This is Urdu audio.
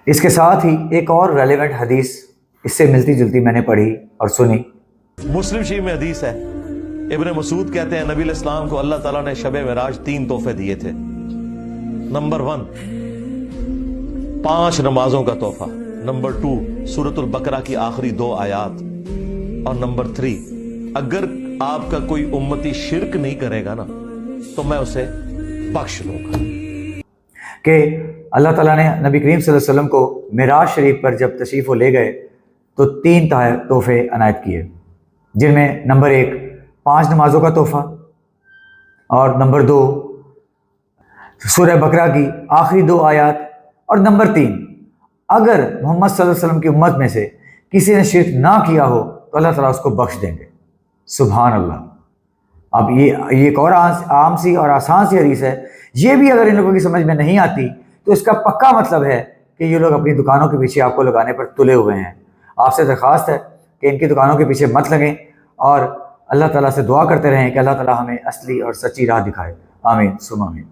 اس کے ساتھ ہی ایک اور ریلیونٹ حدیث اس سے ملتی جلتی میں نے پڑھی اور سنی۔ مسلم شریف میں حدیث ہے، ابن مسعود کہتے ہیں نبی علیہ السلام کو اللہ تعالیٰ نے شب معراج 3 تحفے دیے تھے۔ نمبر 1 5 نمازوں کا تحفہ، نمبر 2 سورۃ البقرہ کی آخری 2 آیات، اور نمبر 3 اگر آپ کا کوئی امتی شرک نہیں کرے گا نا تو میں اسے بخش دوں گا۔ کہ اللہ تعالیٰ نے نبی کریم صلی اللہ علیہ وسلم کو معراج شریف پر جب تشریف وہ لے گئے تو 3 تحفے عنایت کیے، جن میں نمبر 1 5 نمازوں کا تحفہ، اور نمبر 2 سورہ بقرہ کی آخری 2 آیات، اور نمبر 3 اگر محمد صلی اللہ علیہ وسلم کی امت میں سے کسی نے شرک نہ کیا ہو تو اللہ تعالیٰ اس کو بخش دیں گے۔ سبحان اللہ۔ اب یہ ایک اور عام سی اور آسان سی حدیث ہے، یہ بھی اگر ان لوگوں کی سمجھ میں نہیں آتی تو اس کا پکا مطلب ہے کہ یہ لوگ اپنی دکانوں کے پیچھے آپ کو لگانے پر تلے ہوئے ہیں۔ آپ سے درخواست ہے کہ ان کی دکانوں کے پیچھے مت لگیں، اور اللہ تعالیٰ سے دعا کرتے رہیں کہ اللہ تعالیٰ ہمیں اصلی اور سچی راہ دکھائے۔ آمین ثم آمین۔